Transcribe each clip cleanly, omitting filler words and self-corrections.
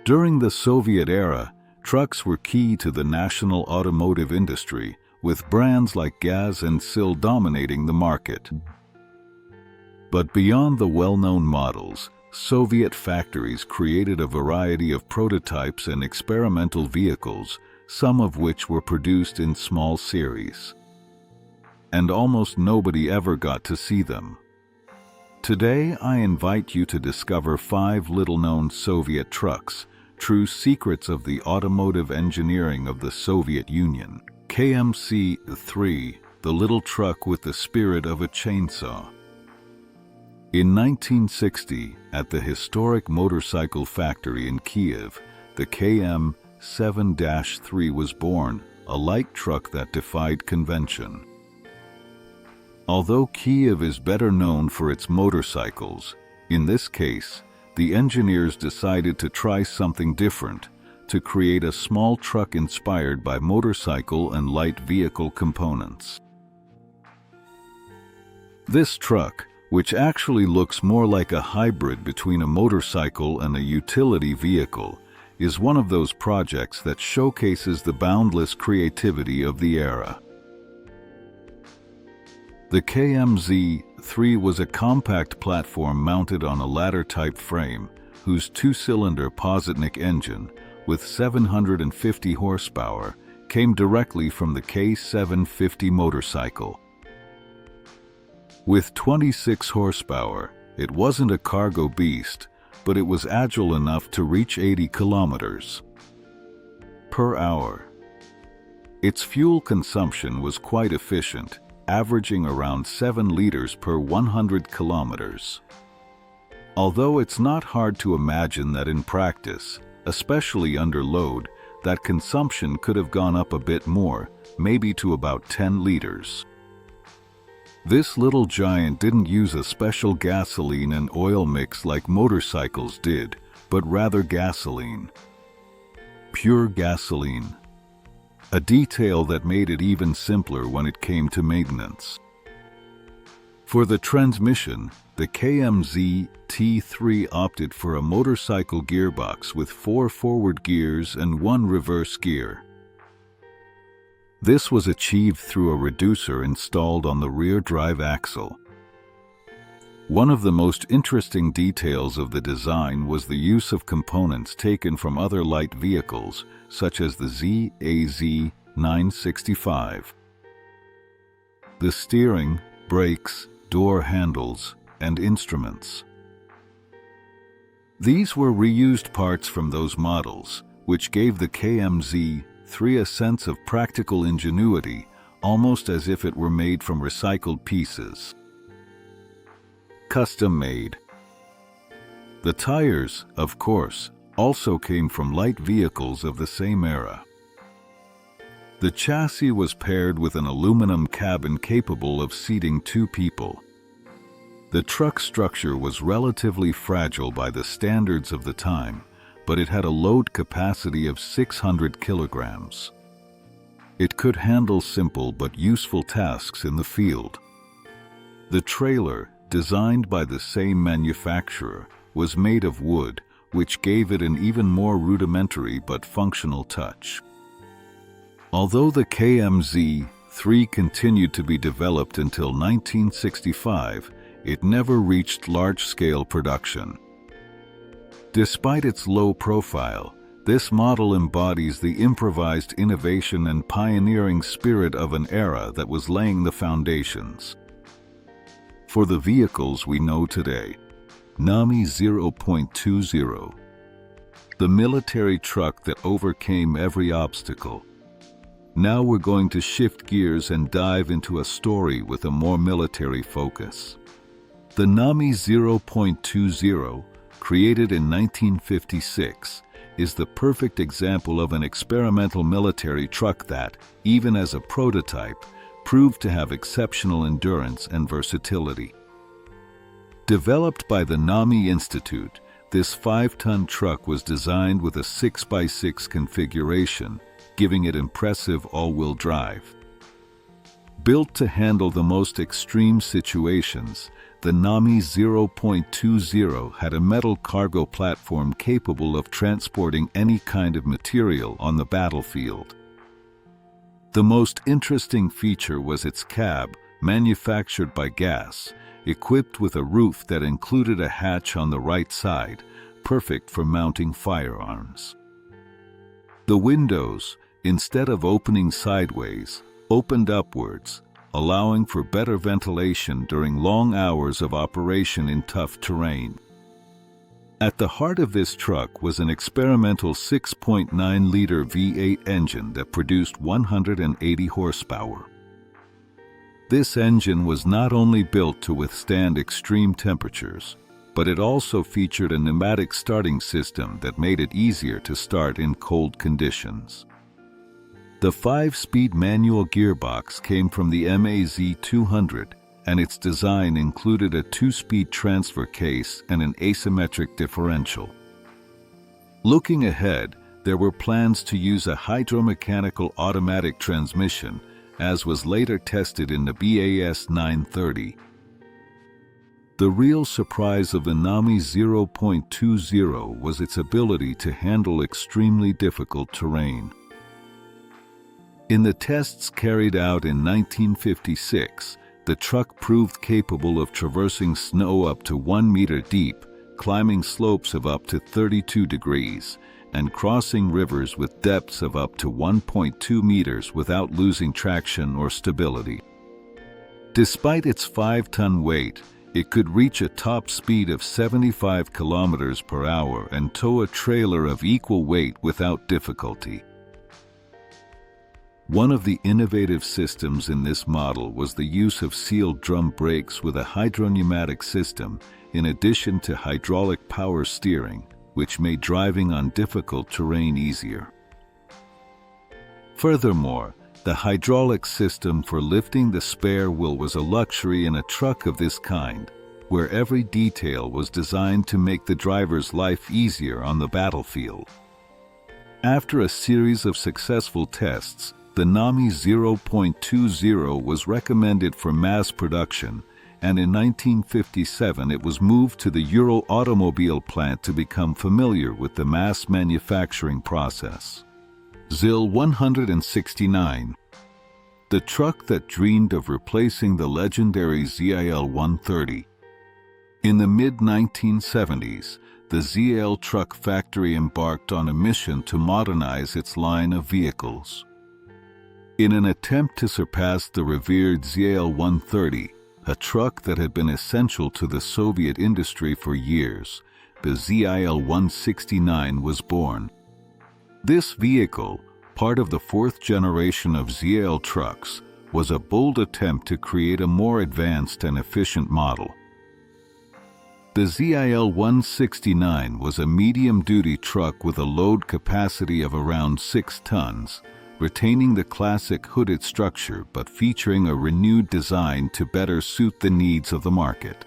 During the Soviet era, trucks were key to the national automotive industry, with brands like GAZ and ZIL dominating the market. But beyond the well-known models, Soviet factories created a variety of prototypes and experimental vehicles, some of which were produced in small series. And almost nobody ever got to see them. Today, I invite you to discover 5 little-known Soviet trucks, true secrets of the automotive engineering of the Soviet Union. KAVZ, the little truck with the spirit of a chainsaw. In 1960, at the historic motorcycle factory in Kiev, the KM7-3 was born, a light truck that defied convention. Although Kiev is better known for its motorcycles, in this case, the engineers decided to try something different, to create a small truck inspired by motorcycle and light vehicle components. This truck, which actually looks more like a hybrid between a motorcycle and a utility vehicle, is one of those projects that showcases the boundless creativity of the era. The KAVZ was a compact platform mounted on a ladder-type frame, whose 2-cylinder Positnik engine, with 750 horsepower, came directly from the K750 motorcycle. With 26 horsepower, it wasn't a cargo beast, but it was agile enough to reach 80 kilometers per hour. Its fuel consumption was quite efficient, averaging around 7 liters per 100 kilometers. Although it's not hard to imagine that in practice, especially under load, that consumption could have gone up a bit more, maybe to about 10 liters. This little giant didn't use a special gasoline and oil mix like motorcycles did, but rather gasoline. Pure gasoline. A detail that made it even simpler when it came to maintenance. For the transmission, the KAVZ T3 opted for a motorcycle gearbox with 4 forward gears and 1 reverse gear. This was achieved through a reducer installed on the rear drive axle. One of the most interesting details of the design was the use of components taken from other light vehicles, such as the GAZ 965. The steering, brakes, door handles, and instruments. These were reused parts from those models, which gave the KAVZ a sense of practical ingenuity, almost as if it were made from recycled pieces. Custom-made. The tires, of course, also came from light vehicles of the same era. The chassis was paired with an aluminum cabin capable of seating 2 people. The truck structure was relatively fragile by the standards of the time, but it had a load capacity of 600 kilograms. It could handle simple but useful tasks in the field. The trailer, designed by the same manufacturer, was made of wood, which gave it an even more rudimentary but functional touch. Although the KAVZ continued to be developed until 1965, it never reached large-scale production. Despite its low profile, this model embodies the improvised innovation and pioneering spirit of an era that was laying the foundations for the vehicles we know today. NAMI 0.20. The military truck that overcame every obstacle. Now we're going to shift gears and dive into a story with a more military focus. The NAMI 0.20, created in 1956, is the perfect example of an experimental military truck that, even as a prototype, proved to have exceptional endurance and versatility. Developed by the NAMI Institute, this 5-ton truck was designed with a 6x6 configuration, giving it impressive all-wheel drive. Built to handle the most extreme situations, the the NAMI 0.20 had a metal cargo platform capable of transporting any kind of material on the battlefield. The most interesting feature was its cab, manufactured by GAZ, equipped with a roof that included a hatch on the right side, perfect for mounting firearms. The windows, instead of opening sideways, opened upwards, allowing for better ventilation during long hours of operation in tough terrain. At the heart of this truck was an experimental 6.9-liter V8 engine that produced 180 horsepower. This engine was not only built to withstand extreme temperatures, but it also featured a pneumatic starting system that made it easier to start in cold conditions. The 5-speed manual gearbox came from the MAZ 200, and its design included a 2-speed transfer case and an asymmetric differential. Looking ahead, there were plans to use a hydromechanical automatic transmission, as was later tested in the BAS 930. The real surprise of the NAMI 0.20 was its ability to handle extremely difficult terrain. In the tests carried out in 1956, the truck proved capable of traversing snow up to 1 meter deep, climbing slopes of up to 32 degrees, and crossing rivers with depths of up to 1.2 meters without losing traction or stability. Despite its 5-ton weight, it could reach a top speed of 75 kilometers per hour and tow a trailer of equal weight without difficulty. One of the innovative systems in this model was the use of sealed drum brakes with a hydropneumatic system, in addition to hydraulic power steering, which made driving on difficult terrain easier. Furthermore, the hydraulic system for lifting the spare wheel was a luxury in a truck of this kind, where every detail was designed to make the driver's life easier on the battlefield. After a series of successful tests, the NAMI 0.20 was recommended for mass production, and in 1957 it was moved to the Euro automobile plant to become familiar with the mass manufacturing process. ZIL 169. The truck that dreamed of replacing the legendary ZIL 130. In the mid-1970s, the ZIL truck factory embarked on a mission to modernize its line of vehicles. In an attempt to surpass the revered ZIL 130, a truck that had been essential to the Soviet industry for years, the ZIL 169 was born. This vehicle, part of the 4th generation of ZIL trucks, was a bold attempt to create a more advanced and efficient model. The ZIL 169 was a medium-duty truck with a load capacity of around 6 tons, retaining the classic hooded structure but featuring a renewed design to better suit the needs of the market.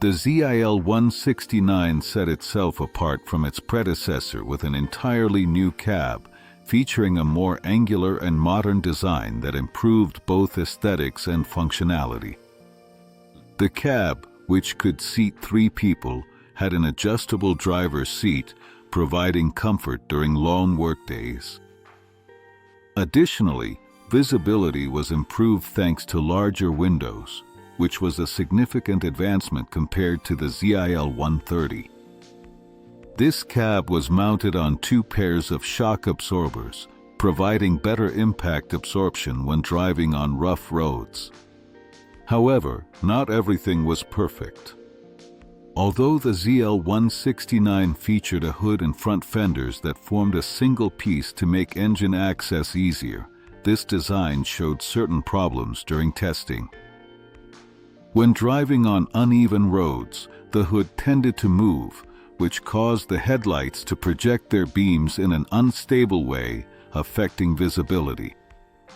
The ZIL 169 set itself apart from its predecessor with an entirely new cab, featuring a more angular and modern design that improved both aesthetics and functionality. The cab, which could seat 3 people, had an adjustable driver's seat, providing comfort during long workdays. Additionally, visibility was improved thanks to larger windows, which was a significant advancement compared to the ZIL 130. This cab was mounted on 2 pairs of shock absorbers, providing better impact absorption when driving on rough roads. However, not everything was perfect. Although the ZIL 169 featured a hood and front fenders that formed a single piece to make engine access easier, this design showed certain problems during testing. When driving on uneven roads, the hood tended to move, which caused the headlights to project their beams in an unstable way, affecting visibility.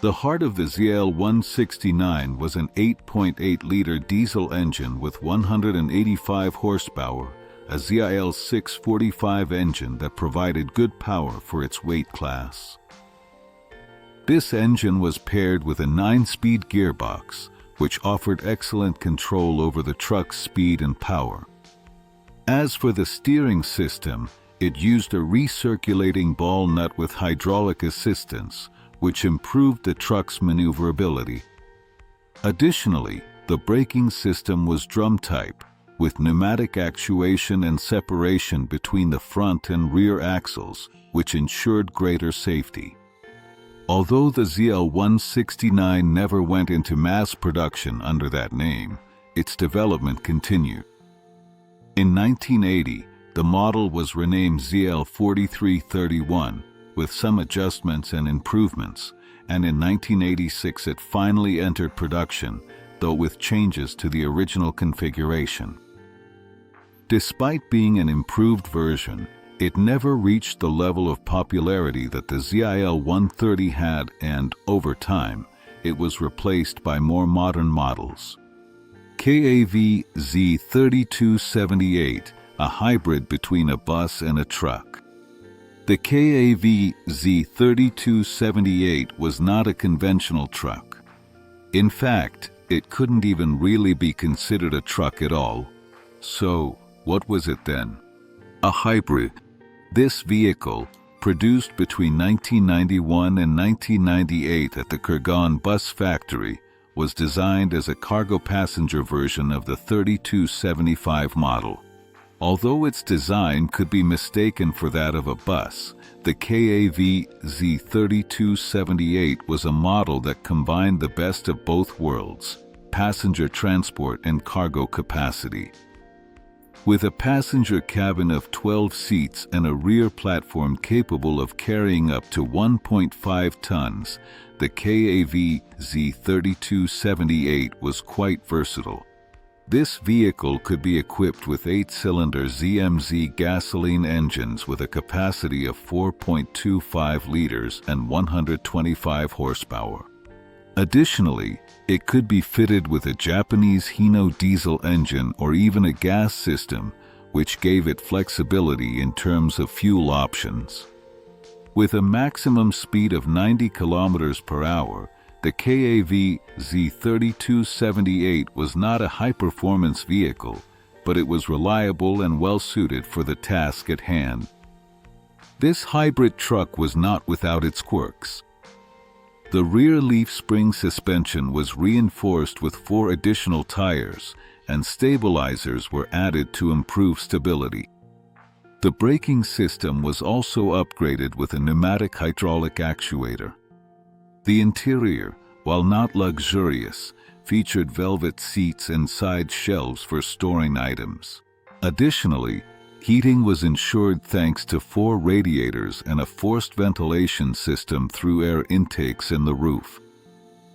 The heart of the ZIL 169 was an 8.8-liter diesel engine with 185 horsepower, a ZIL 645 engine that provided good power for its weight class. This engine was paired with a 9-speed gearbox, which offered excellent control over the truck's speed and power. As for the steering system, it used a recirculating ball nut with hydraulic assistance, which improved the truck's maneuverability. Additionally, the braking system was drum-type, with pneumatic actuation and separation between the front and rear axles, which ensured greater safety. Although the ZL169 never went into mass production under that name, its development continued. In 1980, the model was renamed ZL4331, with some adjustments and improvements, and in 1986 it finally entered production, though with changes to the original configuration. Despite being an improved version, it never reached the level of popularity that the ZIL130 had, and, over time, it was replaced by more modern models. KAVZ 3278, a hybrid between a bus and a truck. The KAVZ 3278 was not a conventional truck. In fact, it couldn't even really be considered a truck at all. So, what was it then? A hybrid. This vehicle, produced between 1991 and 1998 at the Kurgan bus factory, was designed as a cargo passenger version of the 3275 model. Although its design could be mistaken for that of a bus, the KAVZ 3278 was a model that combined the best of both worlds, passenger transport and cargo capacity. With a passenger cabin of 12 seats and a rear platform capable of carrying up to 1.5 tons, the KAVZ 3278 was quite versatile. This vehicle could be equipped with 8-cylinder ZMZ gasoline engines with a capacity of 4.25 liters and 125 horsepower. Additionally, it could be fitted with a Japanese Hino diesel engine or even a gas system, which gave it flexibility in terms of fuel options. With a maximum speed of 90 kilometers per hour, the KAVZ 3278 was not a high-performance vehicle, but it was reliable and well-suited for the task at hand. This hybrid truck was not without its quirks. The rear leaf spring suspension was reinforced with 4 additional tires, and stabilizers were added to improve stability. The braking system was also upgraded with a pneumatic hydraulic actuator. The interior, while not luxurious, featured velvet seats and side shelves for storing items. Additionally, heating was ensured thanks to 4 radiators and a forced ventilation system through air intakes in the roof.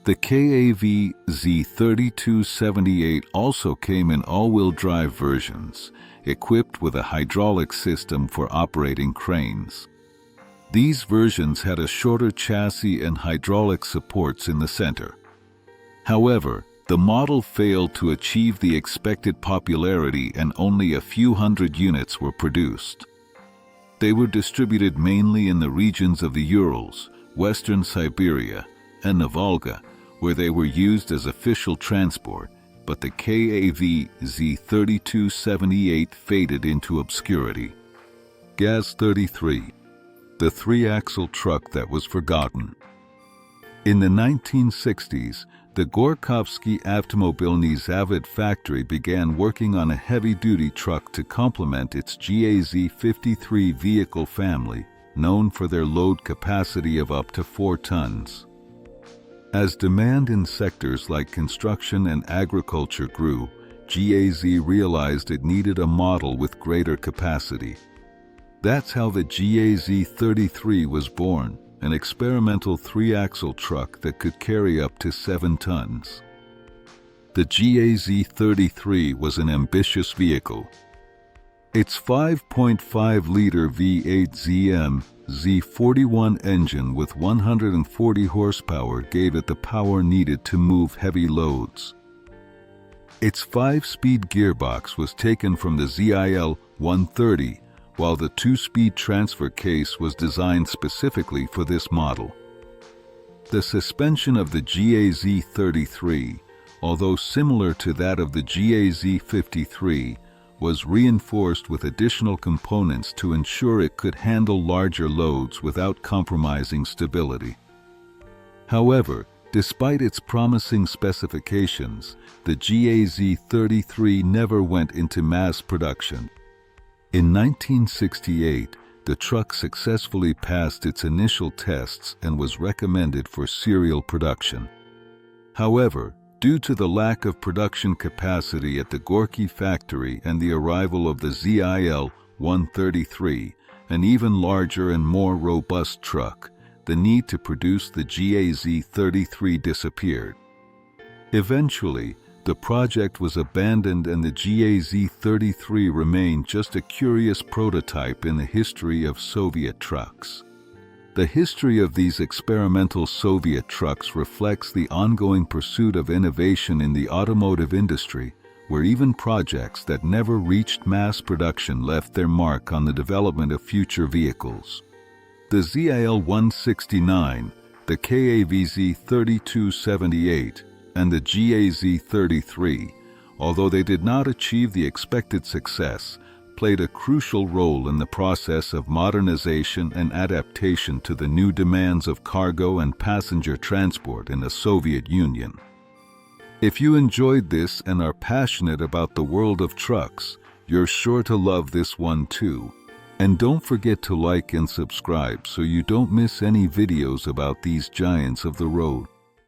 The KAVZ 3278 also came in all-wheel drive versions, equipped with a hydraulic system for operating cranes. These versions had a shorter chassis and hydraulic supports in the center. However, the model failed to achieve the expected popularity and only a few hundred units were produced. They were distributed mainly in the regions of the Urals, Western Siberia, and the Volga, where they were used as official transport, but the KAVZ 3278 faded into obscurity. GAZ 33. The 3-axle truck that was forgotten. In the 1960s, the Gorkovsky Avtomobilny Zavod factory began working on a heavy-duty truck to complement its GAZ 53 vehicle family, known for their load capacity of up to 4 tons. As demand in sectors like construction and agriculture grew, GAZ realized it needed a model with greater capacity. That's how the GAZ 33 was born, an experimental 3-axle truck that could carry up to 7 tons. The GAZ 33 was an ambitious vehicle. Its 5.5-liter V8 ZM Z41 engine with 140 horsepower gave it the power needed to move heavy loads. Its 5-speed gearbox was taken from the ZIL130, while the 2-speed transfer case was designed specifically for this model. The suspension of the GAZ 33, although similar to that of the GAZ-53, was reinforced with additional components to ensure it could handle larger loads without compromising stability. However, despite its promising specifications, the GAZ-33 never went into mass production. In 1968, the truck successfully passed its initial tests and was recommended for serial production. However, due to the lack of production capacity at the Gorky factory and the arrival of the ZIL-133, an even larger and more robust truck, the need to produce the GAZ-33 disappeared. Eventually, the project was abandoned and the GAZ-33 remained just a curious prototype in the history of Soviet trucks. The history of these experimental Soviet trucks reflects the ongoing pursuit of innovation in the automotive industry, where even projects that never reached mass production left their mark on the development of future vehicles. The ZIL-169, the KAVZ 3278, and the GAZ-33, although they did not achieve the expected success, played a crucial role in the process of modernization and adaptation to the new demands of cargo and passenger transport in the Soviet Union. If you enjoyed this and are passionate about the world of trucks, you're sure to love this one too. And don't forget to like and subscribe so you don't miss any videos about these giants of the road.